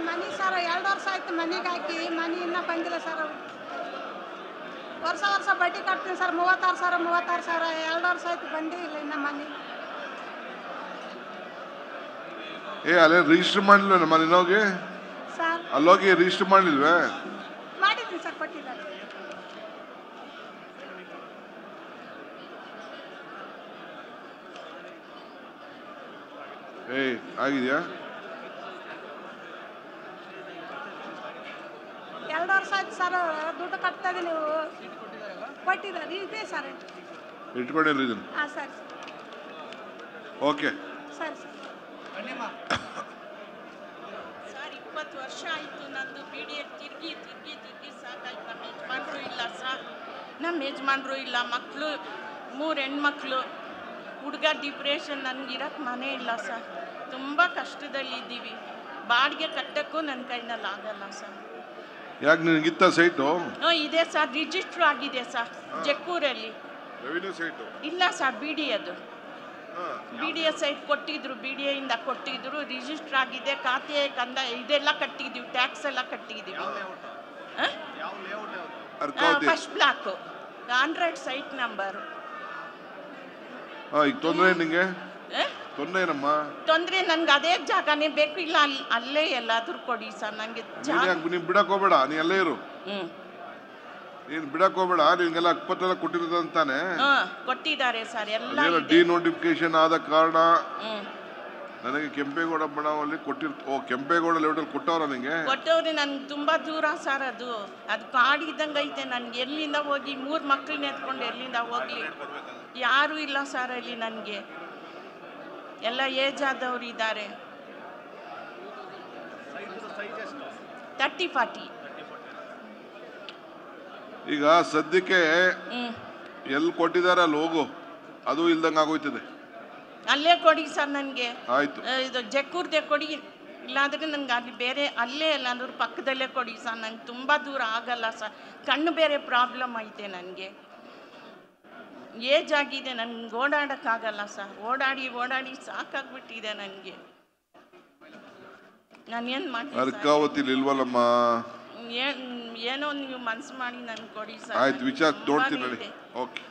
ಮನೆ ಸರ್ 2 ವರ್ಷ ಆಯ್ತು ಮನೆಗೆ ಹಾಕಿ, ಮನೆ ಇನ್ನೂ ಬಂದಿಲ್ಲ ಸರ್. ವರ್ಷ ವರ್ಷ ಬಡ್ಡಿ ಕಟ್ತೀನಿ ಸರ್, 36,000 2 ವರ್ಷ ಆಯ್ತು ಬಂದೇ ಇಲ್ಲ ಇನ್ನು ಮನೆ. ಅಲ್ಲೇ ರಿಜಿಸ್ಟರ್ ಮಾಡಲಿಲ್ವ ನಮ್ಮ ನಿನ್ನೋಗಿ? ಸರ್ ಅಲ್ಲೋಗಿ ರಿಜಿಸ್ಟರ್ ಮಾಡಲಿಲ್ವೇ? ಮಾಡಿದ್ದೀನಿ ಸರ್, ಕೊಟ್ಟಿದ್ದಾರೆ. ಆಗಿದೆಯಾ? 2 ವರ್ಷ ಆಯ್ತು ಸರ್, ದುಡ್ಡು ಕಟ್ತಾ ಇದ್ದೀನಿ. ನೀವು ಕೊಟ್ಟಿದ್ದಾರೆ, ಇದೆ ಸರ್. ಇಟ್ಕೊಂಡಿಲ್ಲ ಇದನ್ನು? ಹಾಂ ಸರ್. ಓಕೆ ಸರಿ ಸರ್. ಸರ್ 20 ವರ್ಷ ಆಯಿತು ನಂದು BDF ತಿರುಗಿ ಸಾಕಾಯ್ತು. ನಮ್ಮ ಯಜಮಾನ್ರು ಇಲ್ಲ, ಮಕ್ಕಳು 3 ಹೆಣ್ಮಕ್ಳು, ಹುಡುಗ ಡಿಪ್ರೆಷನ್, ನನಗಿರೋಕ್ಕೆ ಮನೆ ಇಲ್ಲ ಸರ್. ತುಂಬ ಕಷ್ಟದಲ್ಲಿದ್ದೀವಿ. ಬಾಡಿಗೆ ಕಟ್ಟಕ್ಕೂ ನನ್ನ ಕೈನಲ್ಲಿ ಆಗಲ್ಲ ಸರ್. ಯಾಕೆ ನಿನಗಿತ್ತ ಸೈಟು? ಇದೆ ಸರ್, ರಿಜಿಸ್ಟ್ರ್ ಆಗಿದೆ ಸರ್ ಜಕ್ಕೂರಲ್ಲಿ. ರೆವಿನ್ಯೂ ಸೈಟು ಇಲ್ಲ ಸರ್, BDAದು. BDA ಸೈಟ್ ಕೊಟ್ಟಿದ್ರು, BDA ಇಂದ ಕೊಟ್ಟಿದ್ರು, ರಿಜಿಸ್ಟರ್ ಆಗಿದೆ, ಖಾತೆ ಕಂದ ಇದೆಲ್ಲ ಕಟ್ಟಿದ್ದೀವಿ, ಟ್ಯಾಕ್ಸ್ ಎಲ್ಲ ಕಟ್ಟಿದ್ದೀವಿ. First block 100 site number. ಈಗ ತೊಂದರೆ ನಿಂಗೆ? ತೊಂದರೆ ಏನಮ್ಮ? ತೊಂದರೆ ನನ್ಗೆ ಅದೇ ಜಾಗನೇ ಬೇಕು, ಇಲ್ಲ ಅಲ್ಲೇ ಎಲ್ಲಾದ್ರೂ ಕೊಡಿ ಸರ್ ನನಗೆ. ನೀನ್ ಬಿಡಕ್ ಹೋಗ್ಬೇಡ, ನೀ ಅಲ್ಲೇ ಇರು. ನೀನ್ ಬಿಡಕ್ ಹೋಗ್ಬೇಡ, ನಿನ್ಗೆಲ್ಲ ಅಕ್ಪತ್ತೆಲ್ಲ ಕೊಟ್ಟಿರೋದಂತಾನೆ? ಕೊಟ್ಟಿದ್ದಾರೆ ಸರ್ ಎಲ್ಲ. ಡಿನೋಟಿಫಿಕೇಶನ್ ಆದ ಕಾರಣ ನನಗೆ ಕೆಂಪೇಗೌಡ ಬಣಾವಲ್ಲಿ ಕೆಂಪೇಗೌಡ ಲೆವೆಲ್ ಕೊಟ್ಟವ್ರ ನಿಂಗೆ? ಕೊಟ್ಟವ್ರೆ. ನನ್ಗೆ ತುಂಬಾ ದೂರ ಸರ್, ಅದು ಕಾಡಿದ್ದಂಗೆ ಐತೆ. ನನ್ಗೆ ಎಲ್ಲಿಂದ ಹೋಗಿ 3 ಮಕ್ಕಳನ್ನ ಎತ್ಕೊಂಡು ಎಲ್ಲಿಂದ ಹೋಗ್ಲಿ? ಯಾರೂ ಇಲ್ಲ ಸರ್ ಅಲ್ಲಿ. ನನಗೆ ಎಲ್ಲ ಏಜ್ ಆದವ್ರು ಇದ್ದಾರೆ. 30-40. ಈಗ ಸದ್ಯಕ್ಕೆ ಎಲ್ಲಿ ಕೊಟ್ಟಿದ್ದಾರೆ ಅಲ್ಲಿ ಹೋಗು, ಅದು ಇಲ್ದಂಗೆ ಆಗೋಯ್ತದೆ. ಅಲ್ಲೇ ಕೊಡಿ ಸರ್ ನನಗೆ. ಆಯ್ತು, ಇದು ಜಕ್ಕೂರ್ದೆ ಕೊಡಿ, ಇಲ್ಲಾಂದ್ರೆ ನನಗೆ ಅಲ್ಲಿ ಬೇರೆ ಅಲ್ಲೇ ಎಲ್ಲಾದ್ರೂ ಪಕ್ಕದಲ್ಲೇ ಕೊಡಿ ಸರ್. ನಂಗೆ ತುಂಬ ದೂರ ಆಗಲ್ಲ ಸರ್, ಕಣ್ಣು ಬೇರೆ ಪ್ರಾಬ್ಲಮ್ ಐತೆ ನನಗೆ. ಏಜ್ ಆಗಿದೆ, ನನಗೆ ಓಡಾಡೋಕ್ಕಾಗಲ್ಲ ಸರ್. ಓಡಾಡಿ ಸಾಕಾಗ್ಬಿಟ್ಟಿದೆ ನನಗೆ. ನಾನೇನು ಮಾಡ್ತೀನಿ? ಅರ್ಕಾವತಿಲಿ ಇಲ್ವಲ್ಲಮ್ಮ? ಏನೋ ನೀವು ಮನಸ್ಸು ಮಾಡಿ ನನಗೆ ಕೊಡಿ ಸರ್. ಆಯ್ತು, ವಿಚಾರ ನೋಡ್ತೀನಿ. ಓಕೆ.